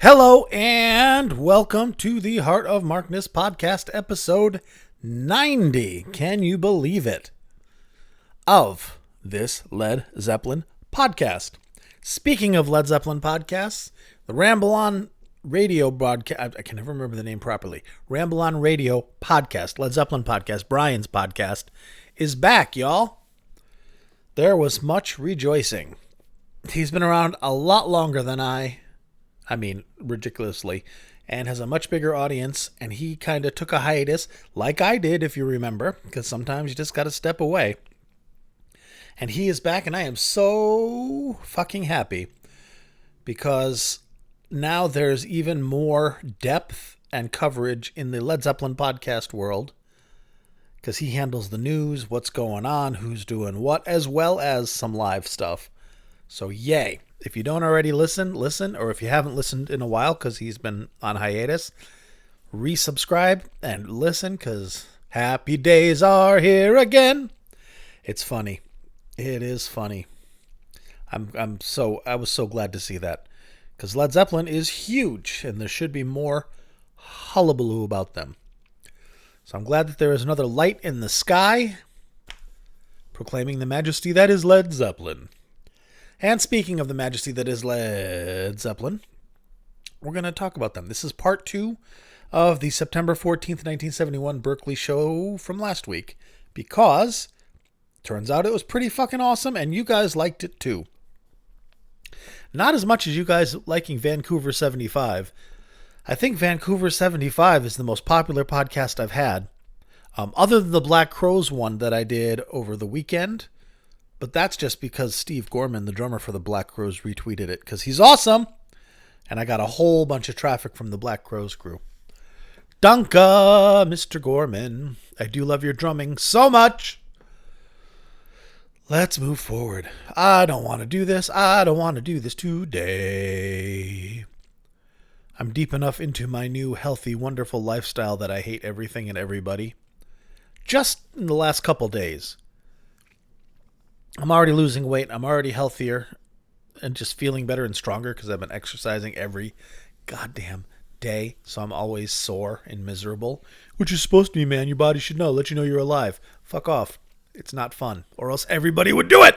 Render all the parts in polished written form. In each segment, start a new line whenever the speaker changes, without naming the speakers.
Hello and welcome to the Heart of Markness podcast, episode 90. Can you believe it? Of this Led Zeppelin podcast. Speaking of Led Zeppelin podcasts, the Ramble On Radio broadcast, I can never remember the name properly. Ramble On Radio podcast, Led Zeppelin podcast, Brian's podcast, is back, y'all. There was much rejoicing. He's been around a lot longer than I mean, ridiculously, and has a much bigger audience, and he kind of took a hiatus, like I did, if you remember, because sometimes you just got to step away. And he is back, and I am so fucking happy, because now there's even more depth and coverage in the Led Zeppelin podcast world, because he handles the news, what's going on, who's doing what, as well as some live stuff. So yay. If you don't already listen, or if you haven't listened in a while because he's been on hiatus, resubscribe and listen because happy days are here again. It's funny. It is funny. I was so glad to see that because Led Zeppelin is huge and there should be more hullabaloo about them. So I'm glad that there is another light in the sky proclaiming the majesty that is Led Zeppelin. And speaking of the majesty that is Led Zeppelin, we're going to talk about them. This is part 2 of the September 14th, 1971 Berkeley show from last week. Because, turns out it was pretty fucking awesome and you guys liked it too. Not as much as you guys liking Vancouver 75. I think Vancouver 75 is the most popular podcast I've had. Other than the Black Crowes one that I did over the weekend. But that's just because Steve Gorman, the drummer for the Black Crowes, retweeted it because he's awesome. And I got a whole bunch of traffic from the Black Crowes crew. Dunka, Mr. Gorman. I do love your drumming so much. Let's move forward. I don't want to do this. I don't want to do this today. I'm deep enough into my new healthy, wonderful lifestyle that I hate everything and everybody. Just in the last couple days. I'm already losing weight. I'm already healthier and just feeling better and stronger because I've been exercising every goddamn day. So I'm always sore and miserable, which is supposed to be, man. Your body should know, let you know you're alive. Fuck off. It's not fun or else everybody would do it.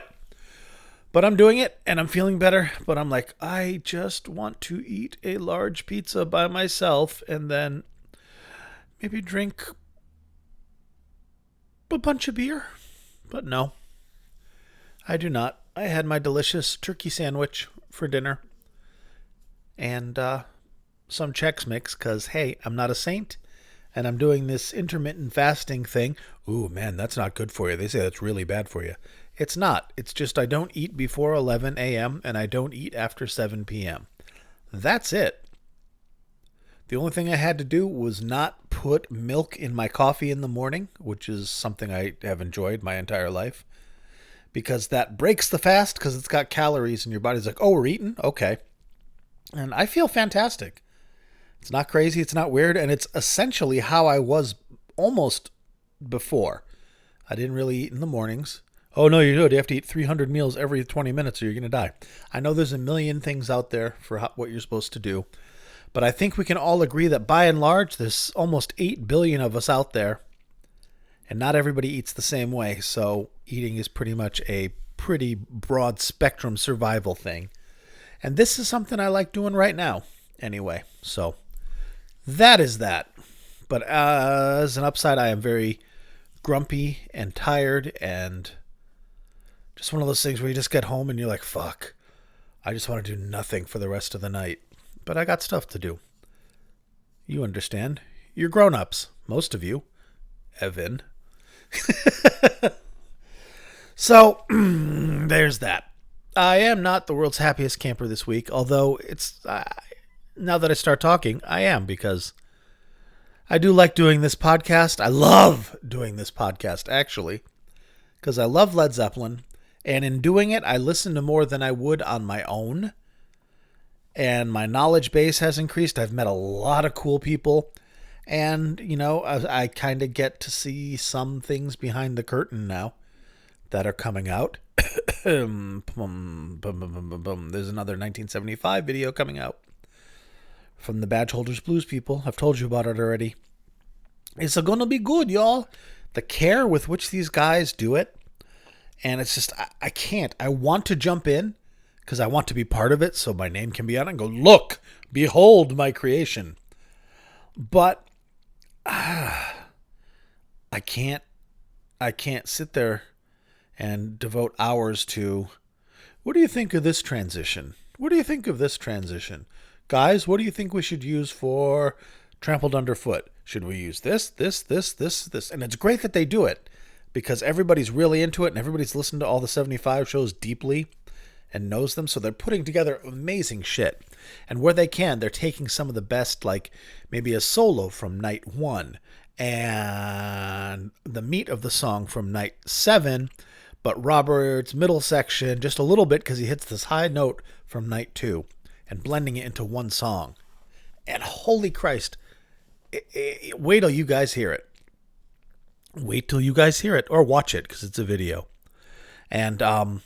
But I'm doing it and I'm feeling better. But I'm like, I just want to eat a large pizza by myself and then maybe drink a bunch of beer. But no. I do not. I had my delicious turkey sandwich for dinner and some Chex Mix because, hey, I'm not a saint and I'm doing this intermittent fasting thing. Ooh, man, that's not good for you. They say that's really bad for you. It's not. It's just I don't eat before 11 a.m. and I don't eat after 7 p.m. That's it. The only thing I had to do was not put milk in my coffee in the morning, which is something I have enjoyed my entire life. Because that breaks the fast because it's got calories and your body's like, oh, we're eating? Okay. And I feel fantastic. It's not crazy. It's not weird. And it's essentially how I was almost before. I didn't really eat in the mornings. Oh, no, you do. You have to eat 300 meals every 20 minutes or you're going to die. I know there's a million things out there for what you're supposed to do. But I think we can all agree that by and large, there's almost 8 billion of us out there. And not everybody eats the same way, so eating is pretty much a pretty broad spectrum survival thing. And this is something I like doing right now, anyway. So that is that. But as an upside, I am very grumpy and tired and just one of those things where you just get home and you're like, fuck, I just want to do nothing for the rest of the night. But I got stuff to do. You understand. You're grown-ups, most of you. Evan. So, there's that. I am not the world's happiest camper this week, although it's, now that I start talking, I am, because I do like doing this podcast. I love doing this podcast, actually, because I love Led Zeppelin, and in doing it, I listen to more than I would on my own, and my knowledge base has increased. I've met a lot of cool people. And, you know, I kind of get to see some things behind the curtain now that are coming out. There's another 1975 video coming out. from the Badge Holders Blues people. I've told you about it already. It's going to be good, y'all. The care with which these guys do it. And it's just, I can't. I want to jump in because I want to be part of it so my name can be on it and go, look, behold my creation. But I can't sit there and devote hours to, what do you think of this transition? What do you think of this transition? Guys, what do you think we should use for Trampled Underfoot? Should we use this? And it's great that they do it because everybody's really into it and everybody's listened to all the 75 shows deeply and knows them. So they're putting together amazing shit. And where they can, they're taking some of the best, like maybe a solo from night 1 and the meat of the song from night 7, but Robert's middle section just a little bit because he hits this high note from night 2 and blending it into one song. And holy Christ, wait till you guys hear it. Wait till you guys hear it or watch it because it's a video. And I'm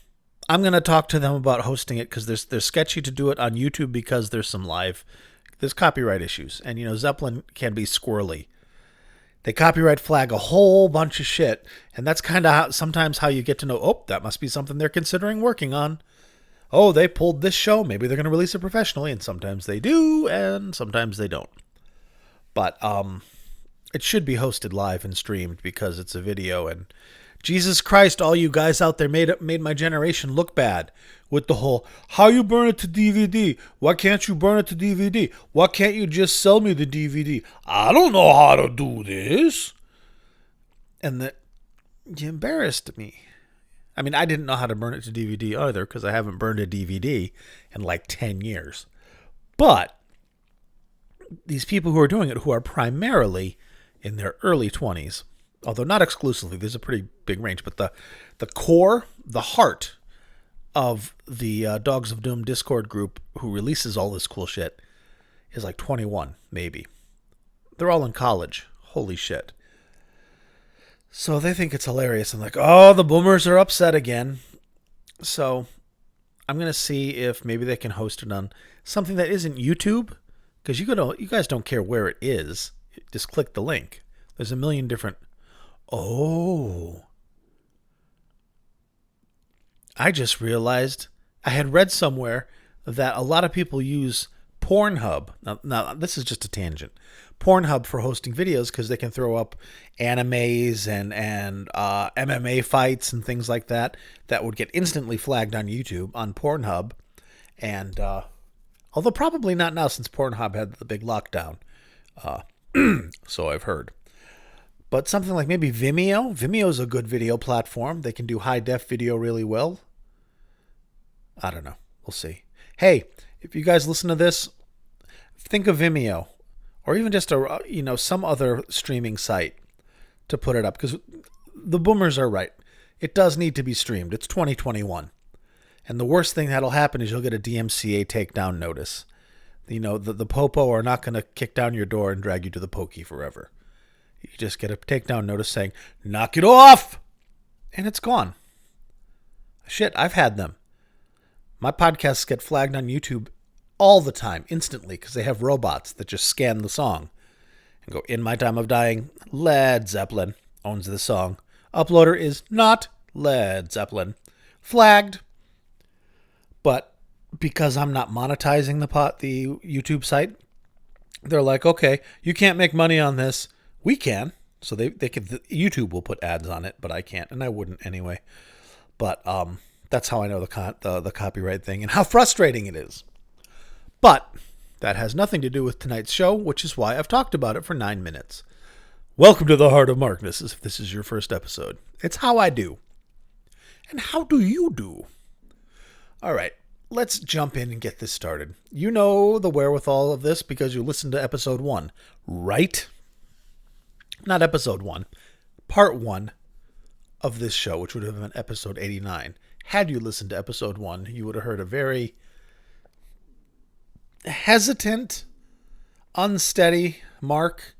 going to talk to them about hosting it because they're sketchy to do it on YouTube because there's copyright issues. And, Zeppelin can be squirrely. They copyright flag a whole bunch of shit. And that's kind of sometimes how you get to know, oh, that must be something they're considering working on. Oh, they pulled this show. Maybe they're going to release it professionally. And sometimes they do, and sometimes they don't. But it should be hosted live and streamed because it's a video. And Jesus Christ, all you guys out there made my generation look bad with the whole, how you burn it to DVD? Why can't you burn it to DVD? Why can't you just sell me the DVD? I don't know how to do this. And you embarrassed me. I mean, I didn't know how to burn it to DVD either because I haven't burned a DVD in like 10 years. But these people who are doing it, who are primarily in their early 20s, although not exclusively, there's a pretty big range, but the core, the heart of the Dogs of Doom Discord group who releases all this cool shit is like 21, maybe. They're all in college. Holy shit. So they think it's hilarious. And like, oh, the boomers are upset again. So I'm going to see if maybe they can host it on something that isn't YouTube. Because you guys don't care where it is. Just click the link. There's a million different... Oh. I just realized I had read somewhere that a lot of people use Pornhub. Now this is just a tangent. Pornhub for hosting videos because they can throw up animes and MMA fights and things like that would get instantly flagged on YouTube on Pornhub. And although probably not now since Pornhub had the big lockdown. So I've heard. But something like maybe Vimeo. Vimeo is a good video platform. They can do high-def video really well. I don't know. We'll see. Hey, if you guys listen to this, think of Vimeo. Or even just some other streaming site to put it up. Because the boomers are right. It does need to be streamed. It's 2021. And the worst thing that'll happen is you'll get a DMCA takedown notice. The popo are not going to kick down your door and drag you to the pokey forever. You just get a takedown notice saying, knock it off! And it's gone. Shit, I've had them. My podcasts get flagged on YouTube all the time, instantly, because they have robots that just scan the song and go, in my time of dying, Led Zeppelin owns the song. Uploader is not Led Zeppelin. Flagged. But because I'm not monetizing the YouTube site, they're like, okay, you can't make money on this. We can. So they can, YouTube will put ads on it, but I can't, and I wouldn't anyway. But that's how I know the copyright thing and how frustrating it is. But that has nothing to do with tonight's show, which is why I've talked about it for 9 minutes. Welcome to the Heart of Markness, if this is your first episode. It's how I do. And how do you do? All right, let's jump in and get this started. You know the wherewithal of this because you listened to episode 1, right? Not episode 1, part 1 of this show, which would have been episode 89. Had you listened to episode 1, you would have heard a very hesitant, unsteady Mark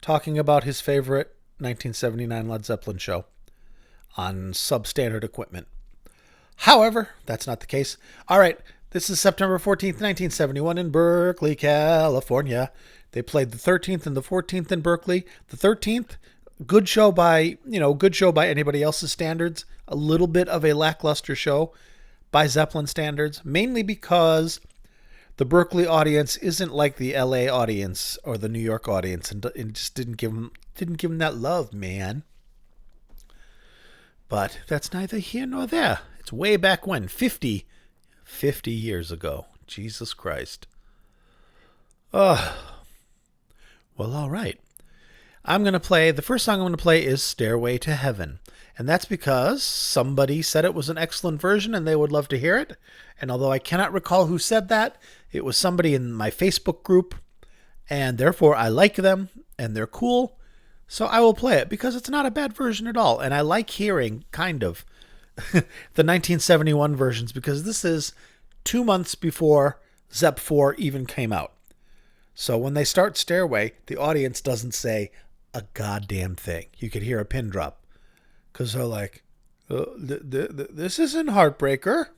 talking about his favorite 1979 Led Zeppelin show on substandard equipment. However, that's not the case. All right, This is September 14th, 1971 in Berkeley, California. They played the 13th and the 14th in Berkeley. The 13th, good show by anybody else's standards. A little bit of a lackluster show by Zeppelin standards, mainly because the Berkeley audience isn't like the LA audience or the New York audience, and it just didn't give them that love, man. But that's neither here nor there. It's way back when, 50 years ago. Jesus Christ. Well, all right. The first song I'm going to play is Stairway to Heaven. And that's because somebody said it was an excellent version and they would love to hear it. And although I cannot recall who said that, it was somebody in my Facebook group. And therefore I like them and they're cool. So I will play it because it's not a bad version at all. And I like hearing, kind of, the 1971 versions because this is 2 months before Zepp 4 even came out. So when they start Stairway, the audience doesn't say a goddamn thing. You could hear a pin drop because they're like, this isn't Heartbreaker.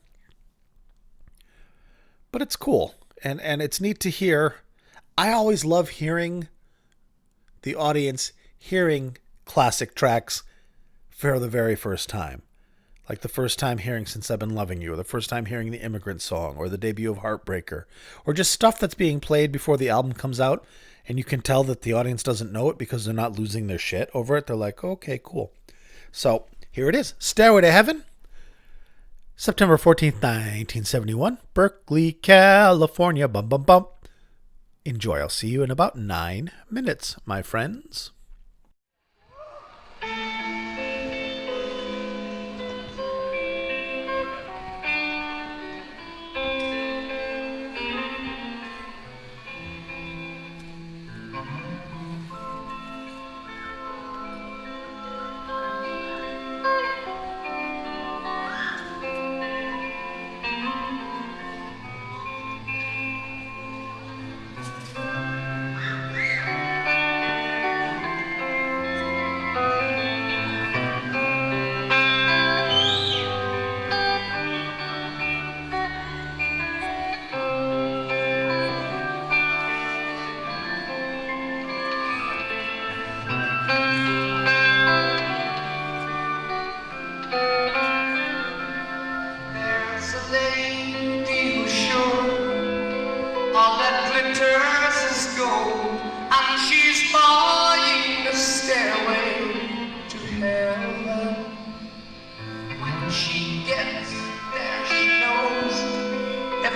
But it's cool. And it's neat to hear. I always love hearing the audience hearing classic tracks for the very first time. Like the first time hearing Since I've Been Loving You, or the first time hearing the Immigrant Song, or the debut of Heartbreaker, or just stuff that's being played before the album comes out, and you can tell that the audience doesn't know it because they're not losing their shit over it. They're like, okay, cool. So here it is, Stairway to Heaven, September 14th, 1971, Berkeley, California. Bum, bum, bum. Enjoy. I'll see you in about 9 minutes, my friends.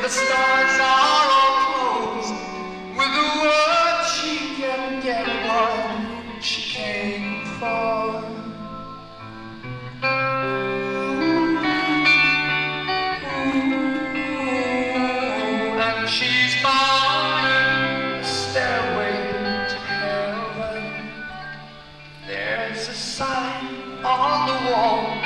The stars are all closed. With a word she can get what she came for. And she's buying a stairway to heaven. There's a sign on the wall,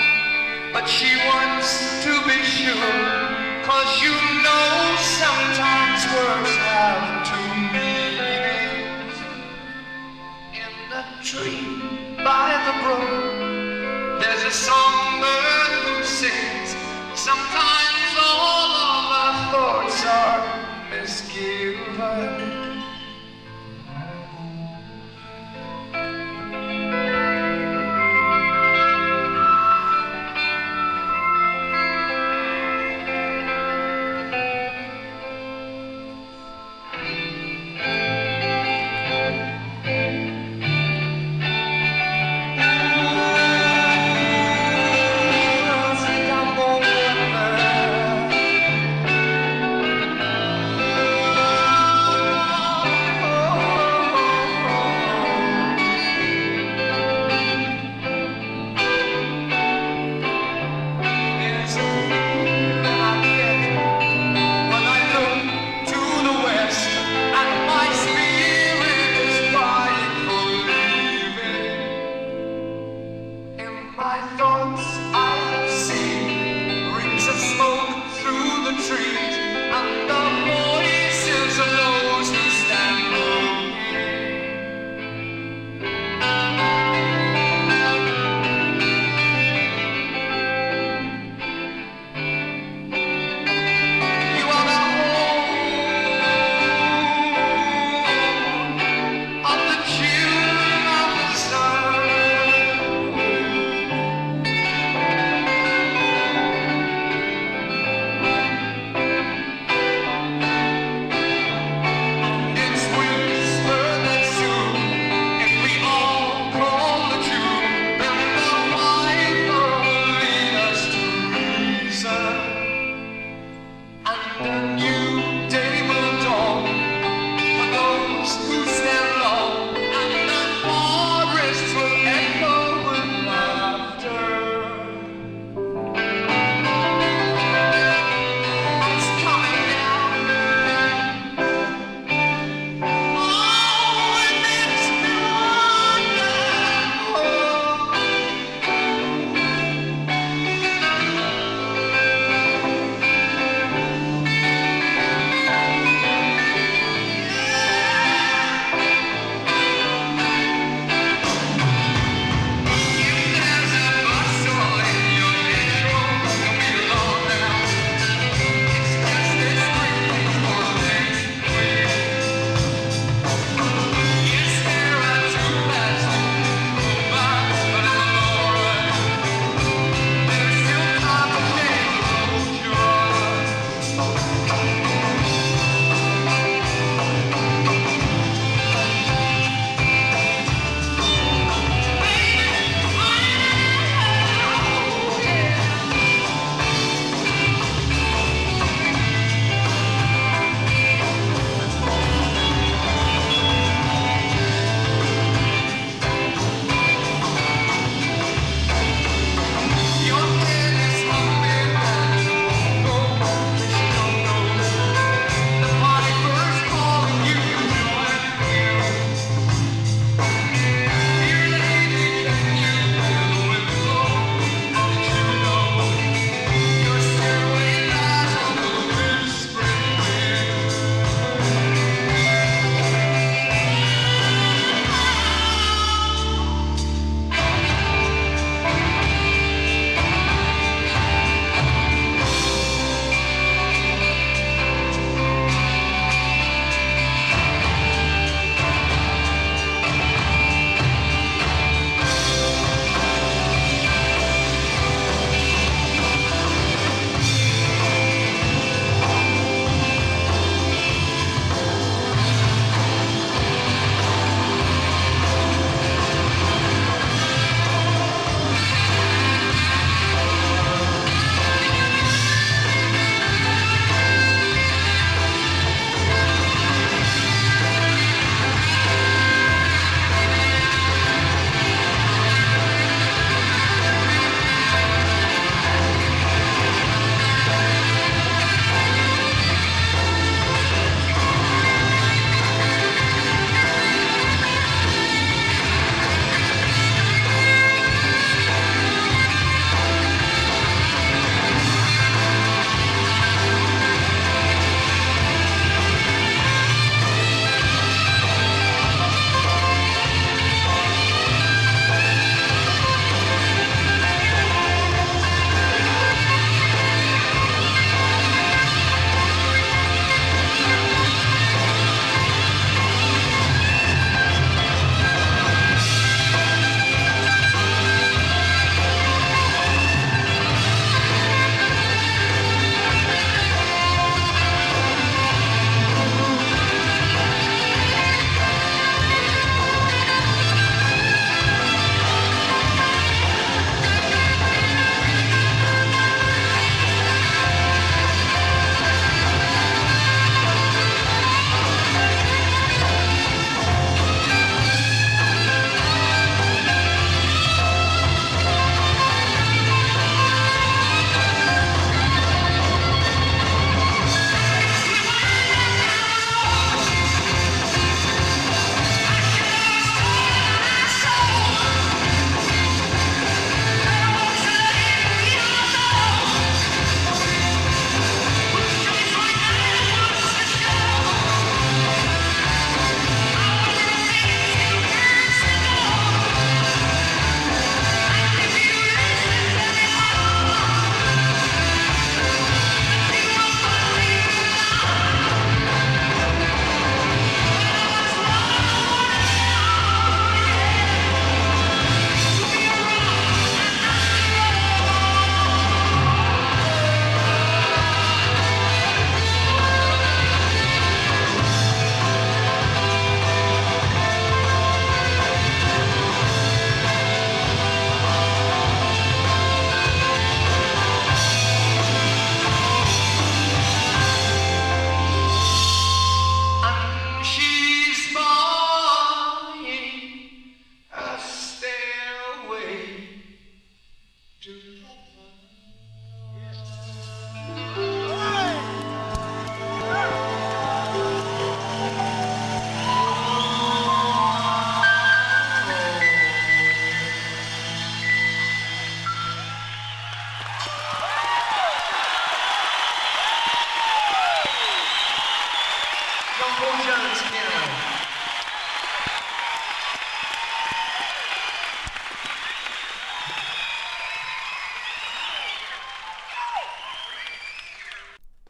but she wants to be sure. 'Cause you know sometimes words have two meanings. In the tree by the brook, there's a songbird who sings. Sometimes all of our thoughts are misgiven.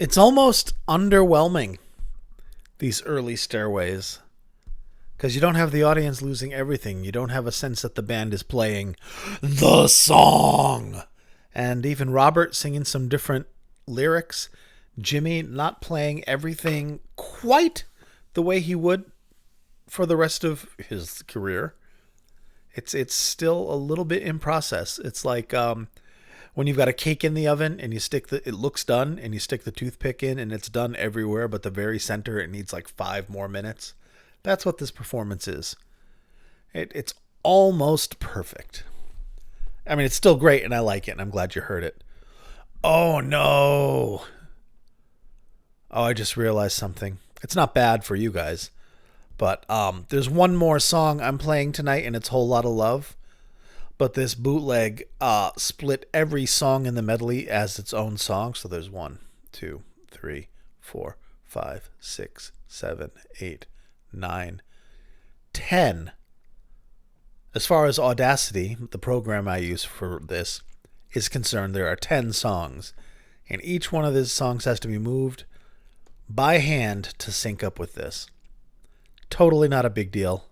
It's almost underwhelming, these early Stairways, because you don't have the audience losing everything. You don't have a sense that the band is playing the song. And even Robert singing some different lyrics. Jimmy not playing everything quite the way he would for the rest of his career. It's still a little bit in process. It's like when you've got a cake in the oven and it looks done, and you stick the toothpick in and it's done everywhere but the very center. It needs like 5 more minutes. That's what this performance is. It's almost perfect. I mean, it's still great and I like it and I'm glad you heard it. Oh no. Oh, I just realized something. It's not bad for you guys. But there's one more song I'm playing tonight, and it's Whole Lotta Love. But this bootleg split every song in the medley as its own song. So there's 1, 2, 3, 4, 5, 6, 7, 8, 9, 10. As far as Audacity, the program I use for this, is concerned, there are 10 songs. And each one of these songs has to be moved by hand to sync up with this. Totally not a big deal,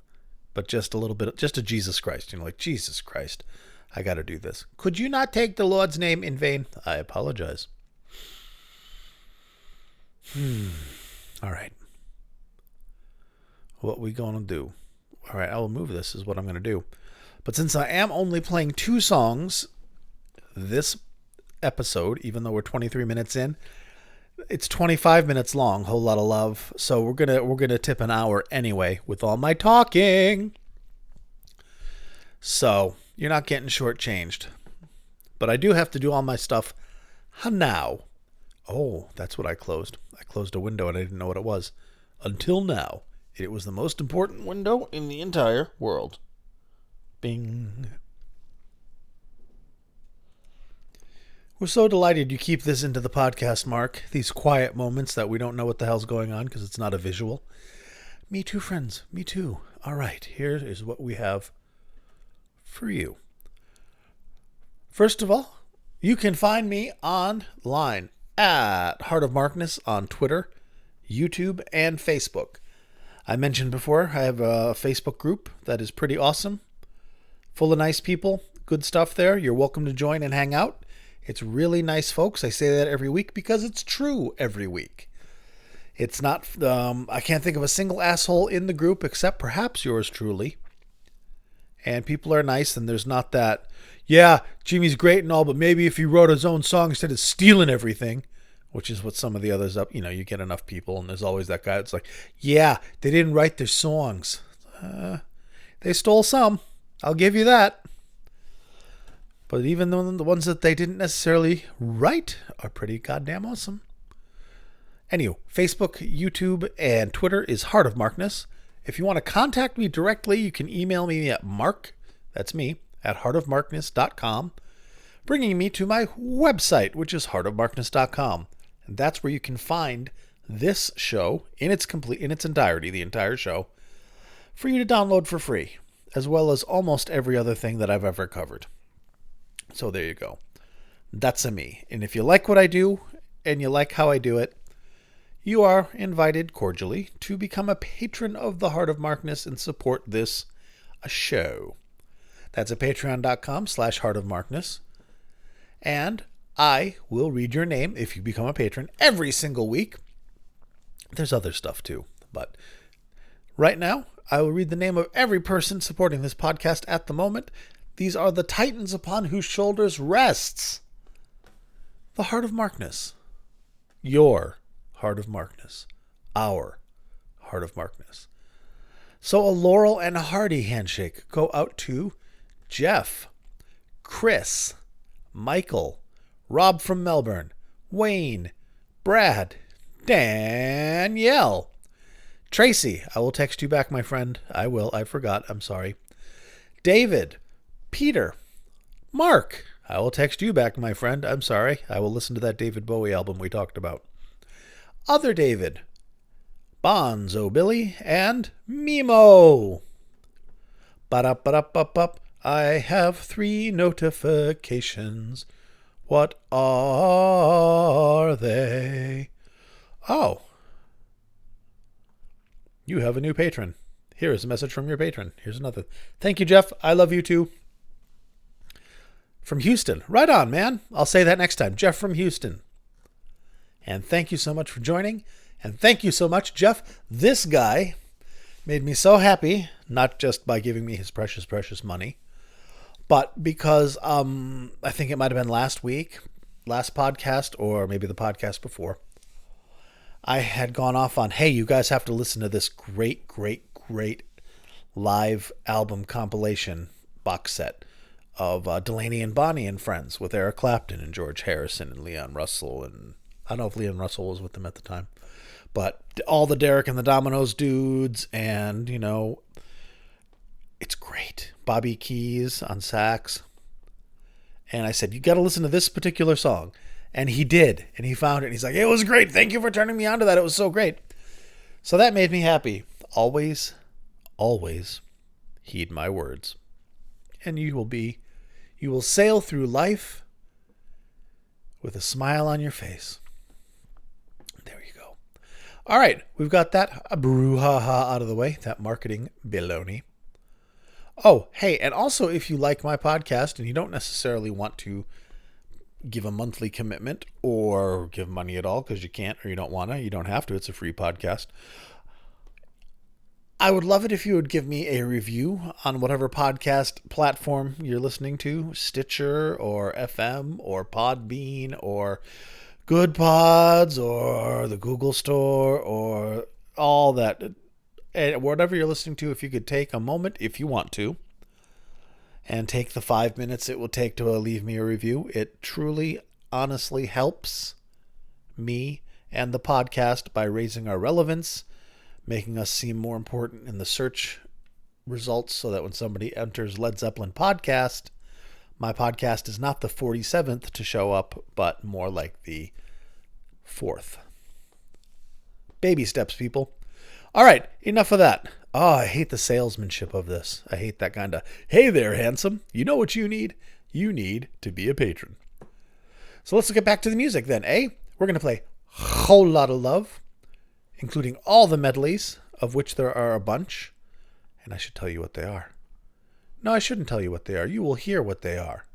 but just a little bit, just a Jesus Christ. Like, Jesus Christ, I got to do this. Could you not take the Lord's name in vain? I apologize. All right. What we going to do? All right, I will move this is what I'm going to do. But since I am only playing 2 songs this episode, even though we're 23 minutes in, it's 25 minutes long, Whole Lotta Love. So we're gonna tip an hour anyway with all my talking. So you're not getting shortchanged. But I do have to do all my stuff now. Oh, that's what I closed. I closed a window and I didn't know what it was. Until now, it was the most important window in the entire world. Bing. We're so delighted you keep this into the podcast, Mark. These quiet moments that we don't know what the hell's going on because it's not a visual. Me too, friends. Me too. All right, here is what we have for you. First of all, you can find me online at Heart of Markness on Twitter, YouTube, and Facebook. I mentioned before, I have a Facebook group that is pretty awesome. Full of nice people. Good stuff there. You're welcome to join and hang out. It's really nice folks. I say that every week because it's true every week. It's not, I can't think of a single asshole in the group except perhaps yours truly. And people are nice, and there's not that, yeah, Jimmy's great and all, but maybe if he wrote his own song instead of stealing everything, which is what some of the others up, you get enough people, and there's always that guy that's like, yeah, they didn't write their songs. They stole some. I'll give you that. But even the ones that they didn't necessarily write are pretty goddamn awesome. Anyway, Facebook, YouTube, and Twitter is Heart of Markness. If you want to contact me directly, you can email me at Mark, that's me, at heartofmarkness.com, bringing me to my website, which is heartofmarkness.com. And that's where you can find this show in its entirety, the entire show, for you to download for free, as well as almost every other thing that I've ever covered. So there you go. That's a me. And if you like what I do and you like how I do it, you are invited cordially to become a patron of the Heart of Markness and support this show. That's at patreon.com/Heart of Markness. And I will read your name if you become a patron every single week. There's other stuff too, but right now I will read the name of every person supporting this podcast at the moment. These are the titans upon whose shoulders rests the Heart of Markness. Your Heart of Markness. Our Heart of Markness. So a Laurel and a Hardy handshake go out to Jeff, Chris, Michael, Rob from Melbourne, Wayne, Brad, Danielle, Tracy. I will text you back, my friend. I will. I forgot. I'm sorry. David, Peter, Mark. I will text you back, my friend. I'm sorry. I will listen to that David Bowie album we talked about. Other David, Bonzo Billy, and Mimo. Ba-da-ba-da-ba-ba. I have 3 notifications. What are they? Oh, you have a new patron. Here is a message from your patron. Here's another. Thank you, Jeff. I love you too. From Houston. Right on, man. I'll say that next time. Jeff from Houston. And thank you so much for joining. And thank you so much, Jeff. This guy made me so happy, not just by giving me his precious, precious money, but because I think it might have been last podcast, or maybe the podcast before, I had gone off on, hey, you guys have to listen to this great, great, great live album compilation box set of Delaney and Bonnie and Friends with Eric Clapton and George Harrison and Leon Russell. And I don't know if Leon Russell was with them at the time, but all the Derek and the Dominoes dudes, and, you know, it's great. Bobby Keys on sax. And I said, you got to listen to this particular song. And he did. And he found it. And he's like, it was great. Thank you for turning me on to that. It was so great. So that made me happy. Always, always heed my words. And you will sail through life with a smile on your face. There you go. All right. We've got that brouhaha out of the way. That marketing baloney. Oh, hey, and also if you like my podcast and you don't necessarily want to give a monthly commitment or give money at all because you can't or you don't want to, you don't have to, it's a free podcast. I would love it if you would give me a review on whatever podcast platform you're listening to, Stitcher or FM or Podbean or Good Pods or the Google Store or all that. And whatever you're listening to, if you could take a moment, if you want to, and take the 5 minutes it will take to leave me a review, it truly, honestly helps me and the podcast by raising our relevance, making us seem more important in the search results, so that when somebody enters Led Zeppelin podcast, my podcast is not the 47th to show up, but more like the 4th. Baby steps, people. All right, enough of that. Oh, I hate the salesmanship of this. I hate that kind of, hey there, handsome. You know what you need? You need to be a patron. So let's get back to the music then, eh? We're going to play Whole Lotta Love, including all the medleys, of which there are a bunch. And I should tell you what they are. No, I shouldn't tell you what they are. You will hear what they are.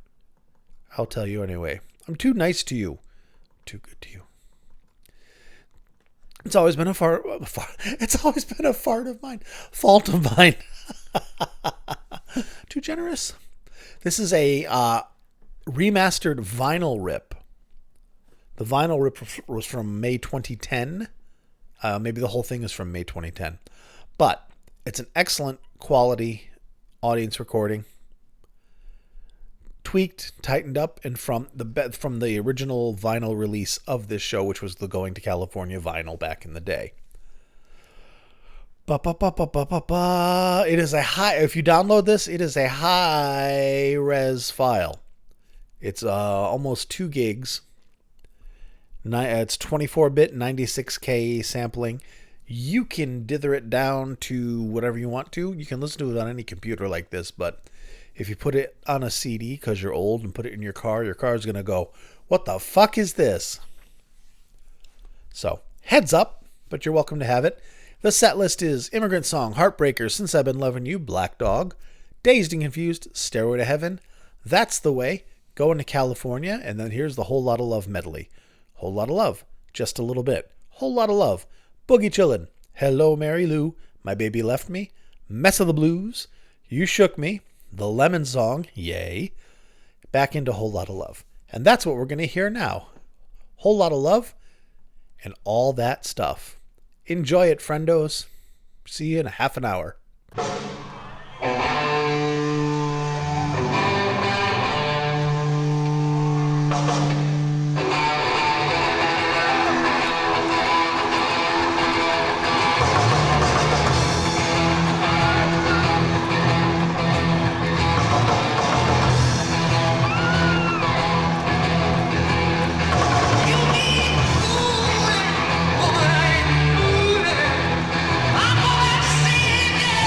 I'll tell you anyway. I'm too nice to you. Too good to you. It's always been a fault of mine. Too generous. This is a remastered vinyl rip. The vinyl rip was from May 2010. Maybe the whole thing is from May 2010. But it's an excellent quality audience recording. Tweaked, tightened up, and from the original vinyl release of this show, which was the Going to California vinyl back in the day. It is a high. If you download this, it is a high res file. It's almost 2 gigs. It's 24-bit, 96K sampling. You can dither it down to whatever you want to. You can listen to it on any computer like this, but if you put it on a CD because you're old and put it in your car is going to go, what the fuck is this? So, heads up, but you're welcome to have it. The set list is Immigrant Song, Heartbreaker, Since I've Been Loving You, Black Dog, Dazed and Confused, Stairway to Heaven, That's the Way, Going to California, and then here's the Whole Lotta Love medley. Whole Lotta Love, Just a Little Bit, Whole Lotta Love, Boogie Chillin', Hello Mary Lou, My Baby Left Me, Mess of the Blues, You Shook Me, The Lemon Song, yay, back into Whole Lotta Love. And that's what we're going to hear now. Whole Lotta Love and all that stuff. Enjoy it, friendos. See you in a half an hour.
I'm gonna see it.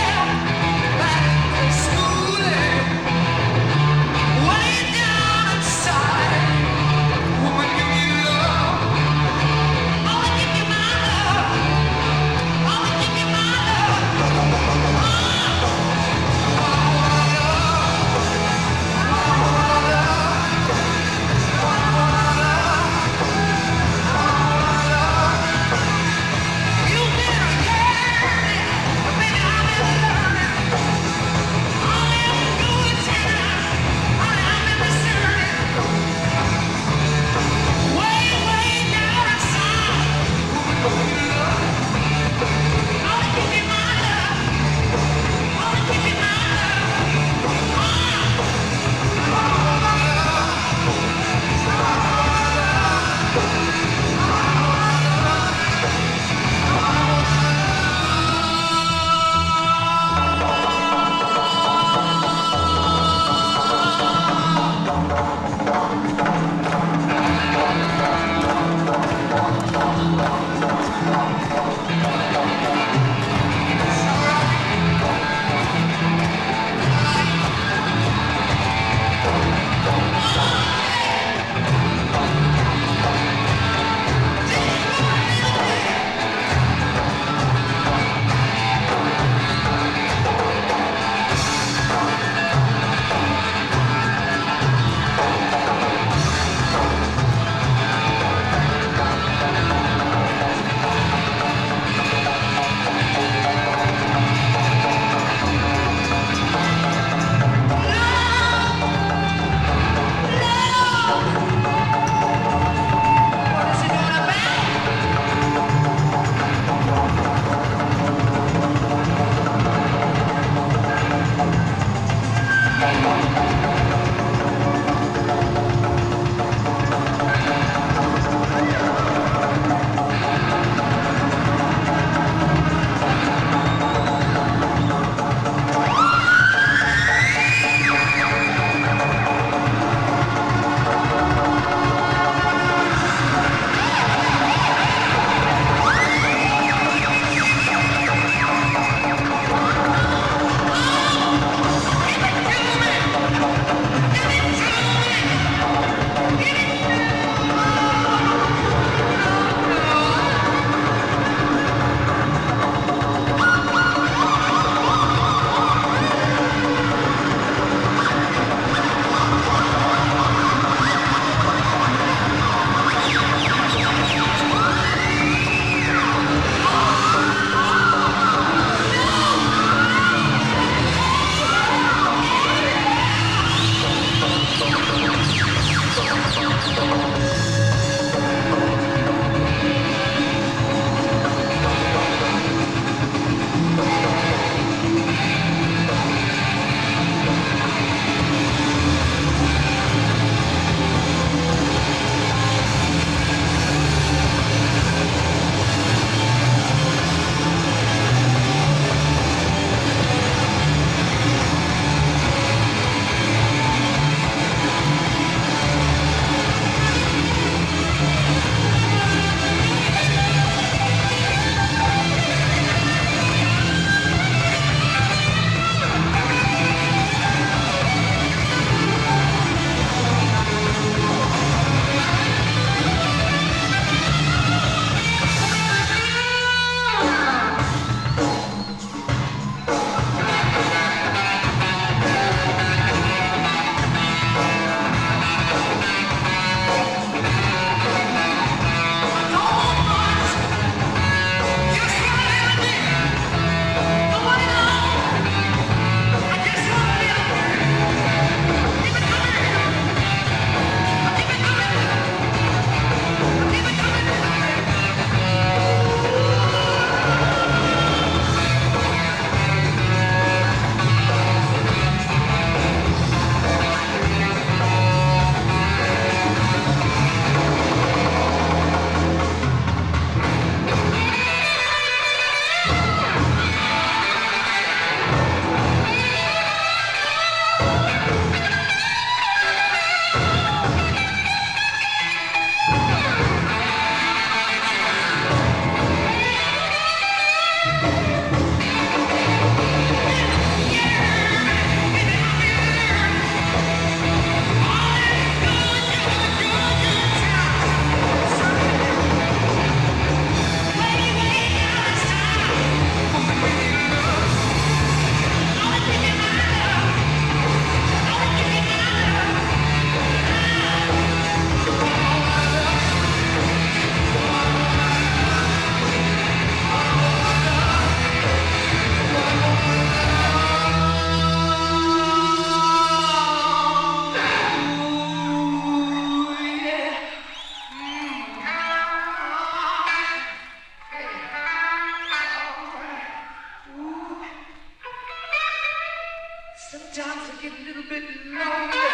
get a little bit lonely.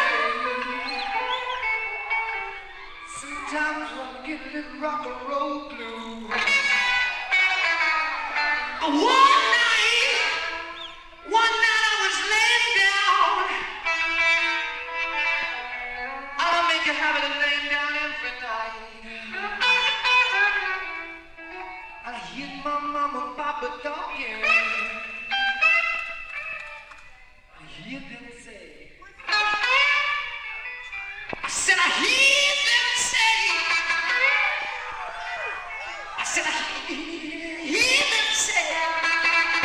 Sometimes I get a little rock and roll blue. One night I was laying down. I'll make a habit of laying down every night. I hear my mama and papa talking. I hear them say. I said I hear them say. I said I hear them say.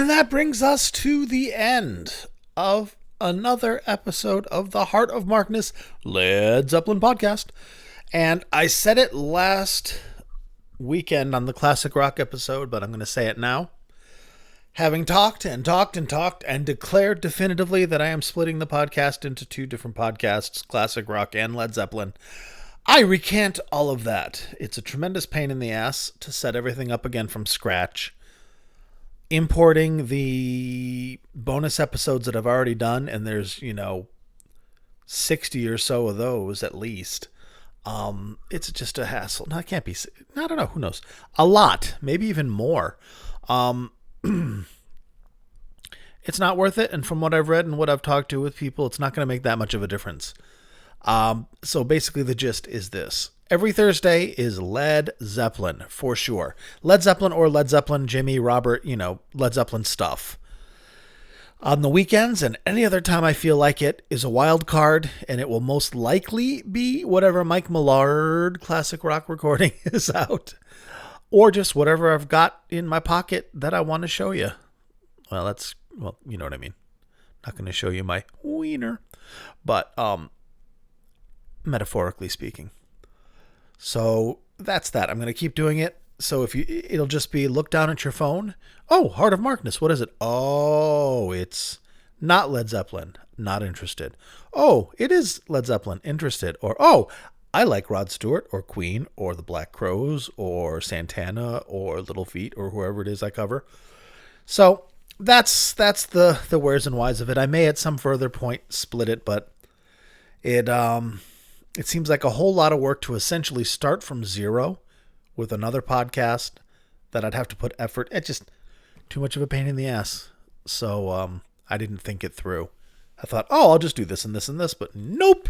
And that brings us to the end of another episode of the Heart of Markness Led Zeppelin podcast. And I said it last weekend on the classic rock episode, but I'm going to say it now. Having talked and declared definitively that I am splitting the podcast into two different podcasts, classic rock and Led Zeppelin, I recant all of that. It's a tremendous pain in the ass to set everything up again from scratch. Importing the bonus episodes that I've already done, and there's, 60 or so of those at least. It's just a hassle. No, it can't be. I don't know. Who knows? A lot. Maybe even more. It's not worth it. And from what I've read and what I've talked to with people, it's not going to make that much of a difference. So basically the gist is this. Every Thursday is Led Zeppelin for sure. Led Zeppelin or Led Zeppelin, Jimmy, Robert, Led Zeppelin stuff. On the weekends and any other time I feel like it is a wild card, and it will most likely be whatever Mike Millard classic rock recording is out. Or just whatever I've got in my pocket that I want to show you. Well, you know what I mean. Not going to show you my wiener. But, metaphorically speaking. So, that's that. I'm going to keep doing it. So, it'll just be look down at your phone. Oh, Heart of Markness. What is it? Oh, it's not Led Zeppelin. Not interested. Oh, it is Led Zeppelin. Interested. Or, oh, I like Rod Stewart or Queen or the Black Crowes or Santana or Little Feat or whoever it is I cover. So that's the wheres and whys of it. I may at some further point split it, but it seems like a whole lot of work to essentially start from zero with another podcast that I'd have to put effort. It's just too much of a pain in the ass. So I didn't think it through. I thought, I'll just do this and this and this, but nope.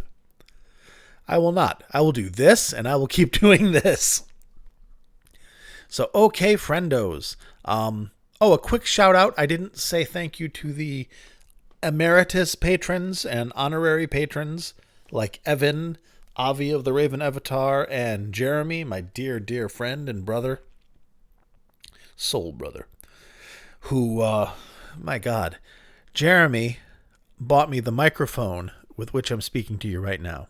I will not. I will do this, and I will keep doing this. So, okay, friendos. A quick shout out. I didn't say thank you to the emeritus patrons and honorary patrons like Evan, Avi of the Raven Avatar, and Jeremy, my dear, dear friend and brother. Soul brother. Who, my God. Jeremy bought me the microphone with which I'm speaking to you right now.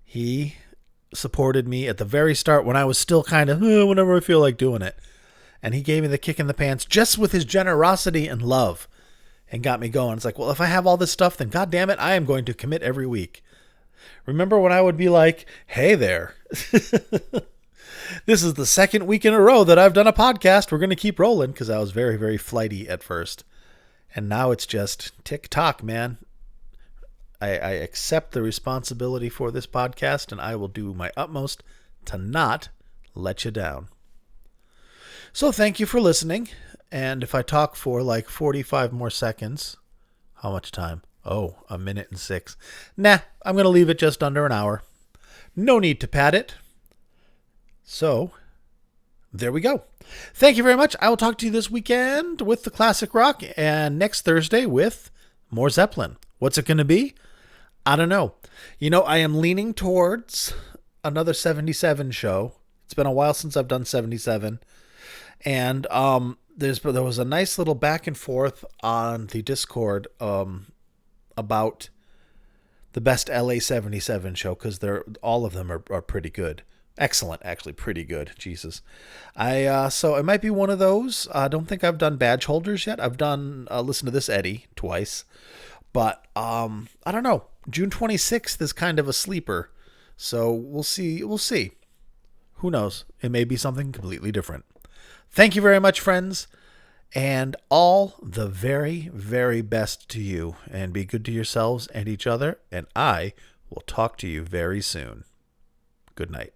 He supported me at the very start when I was still kind of, whenever I feel like doing it. And he gave me the kick in the pants just with his generosity and love and got me going. It's like, well, if I have all this stuff, then God damn it, I am going to commit every week. Remember when I would be like, hey there, this is the second week in a row that I've done a podcast. We're going to keep rolling, because I was very, very flighty at first. And now it's just tick-tock, man. I accept the responsibility for this podcast, and I will do my utmost to not let you down. So thank you for listening. And if I talk for like 45 more seconds, how much time? Oh, 1:06. Nah, I'm going to leave it just under an hour. No need to pad it. So, there we go. Thank you very much. I will talk to you this weekend with the classic rock, and next Thursday with more Zeppelin. What's it going to be? I don't know. I am leaning towards another 77 show. It's been a while since I've done 77. And there was a nice little back and forth on the Discord about the best LA 77 show, because all of them are pretty good. Excellent, actually, pretty good. Jesus. So it might be one of those. I don't think I've done badge holders yet. I've done Listen to This, Eddie, twice. But I don't know. June 26th is kind of a sleeper. So we'll see. Who knows? It may be something completely different. Thank you very much, friends. And all the very, very best to you. And be good to yourselves and each other. And I will talk to you very soon. Good night.